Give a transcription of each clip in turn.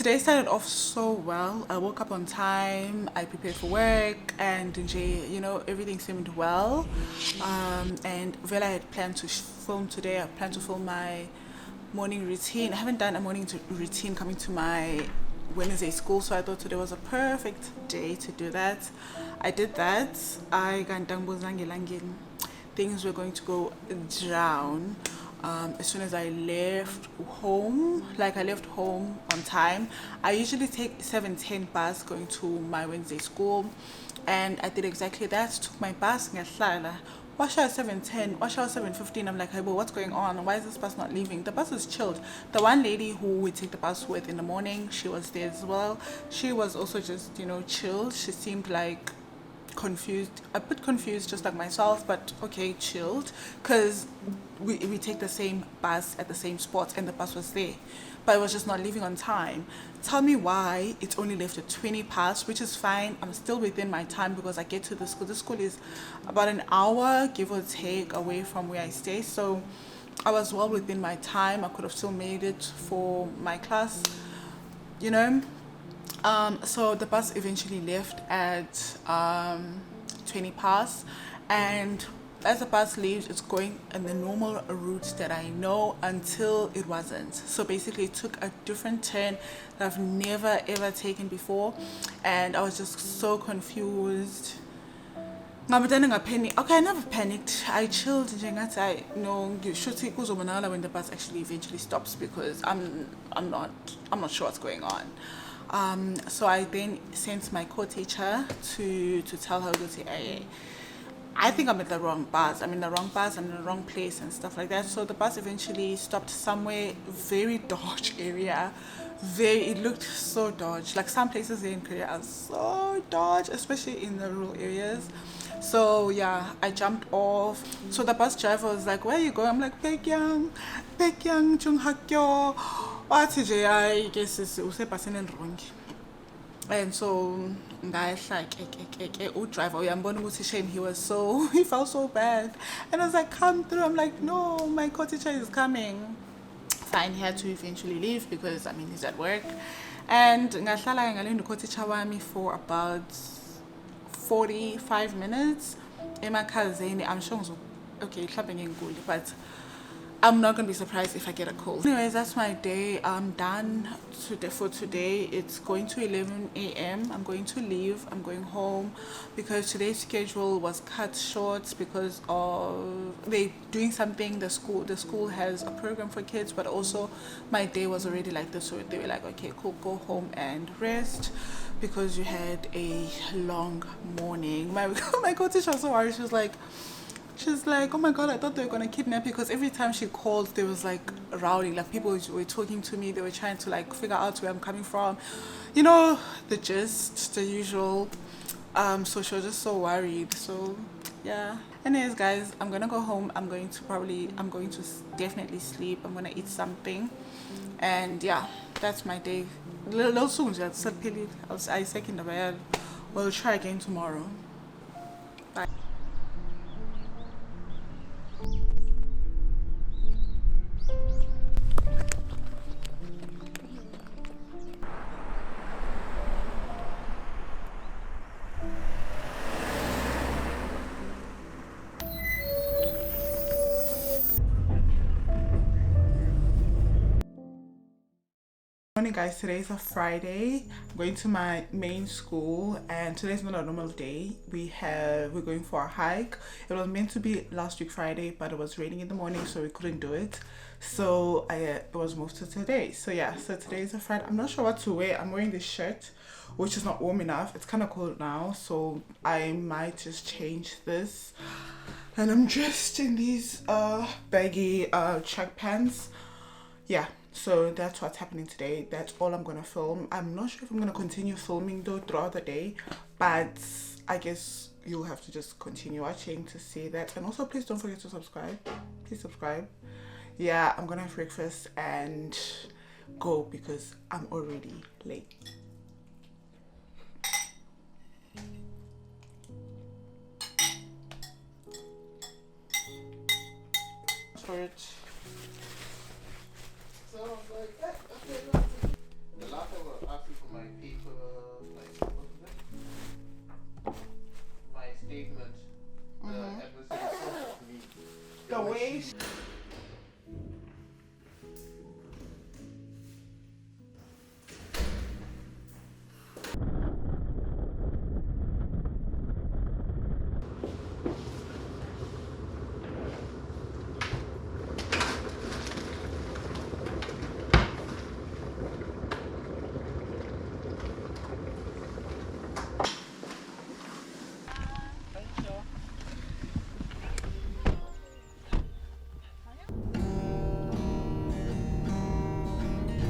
Today started off so well. I woke up on time, I prepared for work, and you know, everything seemed well. And Vela had planned to film today. I planned to film my morning routine. I haven't done a morning routine coming to my Wednesday school, so I thought today was a perfect day to do that. I did that. Things were going to go down as soon as I left home. Like I left home on time. I usually take 7:10 bus going to my Wednesday school, and I did exactly that. Took my bus, ngahlala. Wash out 7:10, wash out 7:15. I'm like, hey, but what's going on? Why is this bus not leaving? The bus is chilled. The one lady who we take the bus with in the morning, she was there as well. She was also just, you know, chilled. She seemed like confused, a bit confused, just like myself, but okay, chilled, because we take the same bus at the same spot, and the bus was there, but it was just not leaving on time. Tell me why it's only left at 20 past, which is fine. I'm still within my time because I get to the school. The school is about an hour, give or take, away from where I stay, so I was well within my time. I could have still made it for my class, you know. So the bus eventually left at 20 past, and as the bus leaves, it's going in the normal route that I know until it wasn't. So basically, it took a different turn that I've never ever taken before, and I was just so confused. Okay, I never panicked. I chilled. I know you should see when the bus actually eventually stops, because I'm not sure what's going on. So I then sent my co-teacher to tell her, to say, hey, I think I'm at the wrong bus. I'm in the wrong bus. I'm in the wrong place and stuff like that. So the bus eventually stopped somewhere very dodge area. It looked so dodge. Like some places in Korea are so dodge, especially in the rural areas. So yeah, I jumped off. So the bus driver was like, where are you going? I'm like, Baekhyang 중학교. I guess it's wrong. And so guys like driver he felt so bad, and I was like, come through. I'm like, no, my co-teacher is coming. Fine, he had to eventually leave because I mean he's at work, and ngahlala ngalinda co-teacher wami for about 45 minutes. Emakhazeni, I'm sure okay, but I'm not gonna be surprised if I get a cold. Anyways, that's my day. I'm done today. For today, it's going to 11 a.m. I'm going to leave. I'm going home because today's schedule was cut short because of they doing something. The school has a program for kids, but also my day was already like this. So they were like, okay, cool, go home and rest because you had a long morning. My co-teacher was so worried. She's like, oh my god, I thought they were gonna kidnap you, because every time she called there was like rowdy, like people were talking to me, they were trying to like figure out where I'm coming from, you know, the gist, the usual. So she was just so worried. So yeah, anyways guys, I'm gonna go home. I'm going to definitely sleep. I'm gonna eat something, and yeah, that's my day. Little soon, I second the bed. We'll try again tomorrow. Bye. Morning guys, today is a Friday. I'm going to my main school, and today's not a normal day. We're going for a hike. It was meant to be last week Friday, but it was raining in the morning, so we couldn't do it. So it was moved to today. So yeah, so today is a Friday. I'm not sure what to wear. I'm wearing this shirt, which is not warm enough. It's kind of cold now, so I might just change this. And I'm dressed in these baggy track pants. Yeah, so that's what's happening today. That's all I'm gonna film. I'm not sure if I'm gonna continue filming though throughout the day, but I guess you'll have to just continue watching to see that. And also, please don't forget to subscribe. Please subscribe. Yeah, I'm gonna have breakfast and go because I'm already late. For it. So I was like, okay, will ask you for my paper, like, what was it? My statement. The adversary process me. The way.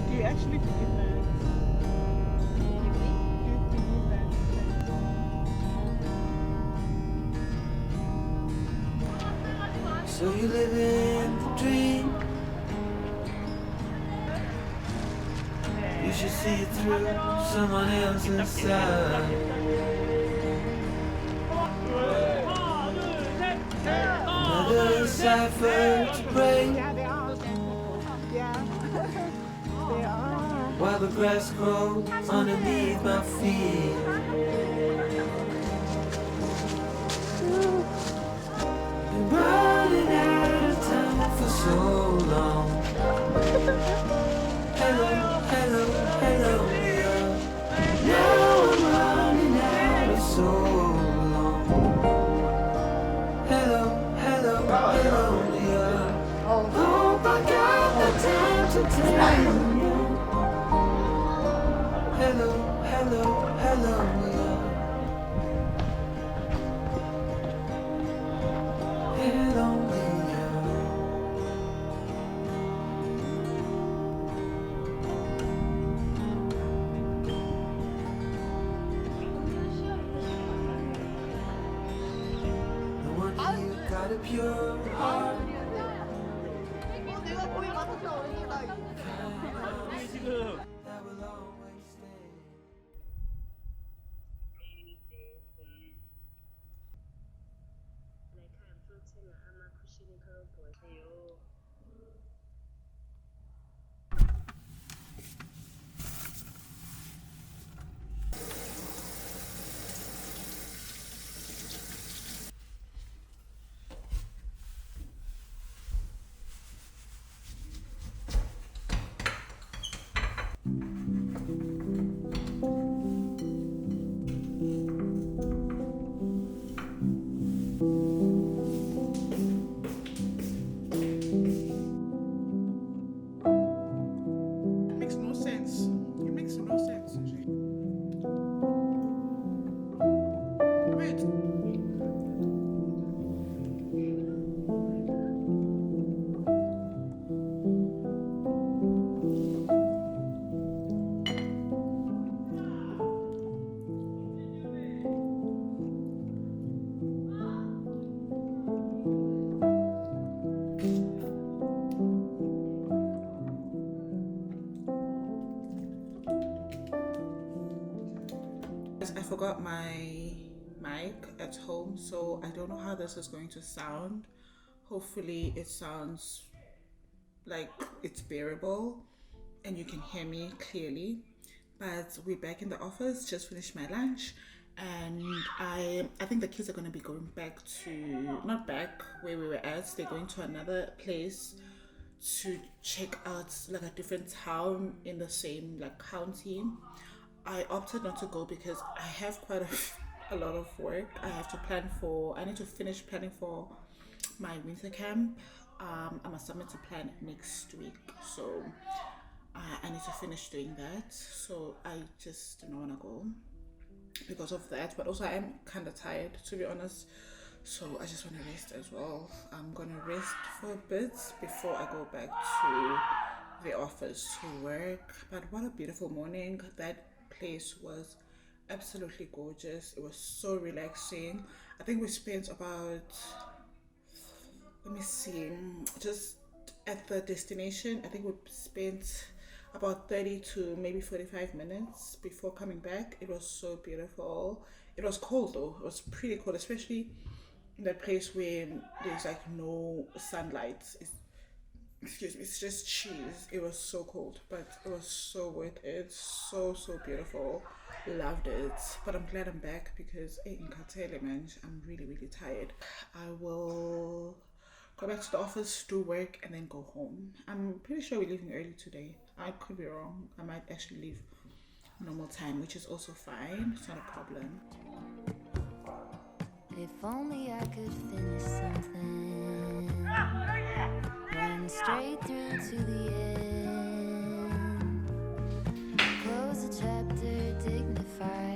Do you actually believe that? Do you believe that? So you live in the dream. You should see it through someone else's side. Another cipher to break. Yeah, they are. Yeah, they are. While the grass grows underneath my feet. Been running out of time for so long. Hello, hello, hello, yeah. Now I'm running out of so long. Hello, hello, hello, yeah. Hope I got the time to tell you. Hello, hello, hello, yeah. Hello, yeah. No wonder you got a pure heart. That will always stay. It makes no sense. It makes no sense. Wait. I forgot my mic at home, so I don't know how this is going to sound. Hopefully it sounds like it's bearable and you can hear me clearly. But we're back in the office, just finished my lunch, and I think the kids are going to be going back to, not back where we were at, they're going to another place to check out like a different town in the same like county. I opted not to go because I have quite a lot of work. I have to plan for, I need to finish planning for my winter camp. I must submit a plan next week, so I need to finish doing that. So I just don't want to go because of that, but also I am kind of tired, to be honest, so I just want to rest as well. I'm gonna rest for a bit before I go back to the office to work. But what a beautiful morning. That place was absolutely gorgeous. It was so relaxing. I think we spent about, let me see, just at the destination, I think we spent about 30 to maybe 45 minutes before coming back. It was so beautiful. It was cold though. It was pretty cold, especially in that place where there's like no sunlight. excuse me, it's just cheese. It was so cold, but it was so worth it. So beautiful. Loved it. But I'm glad I'm back because in Katele, man, I'm really tired. I will go back to the office, do work, and then go home. I'm pretty sure we're leaving early today. I could be wrong. I might actually leave normal time, which is also fine. It's not a problem. If only I could finish something, run straight through to the end, close a chapter dignified.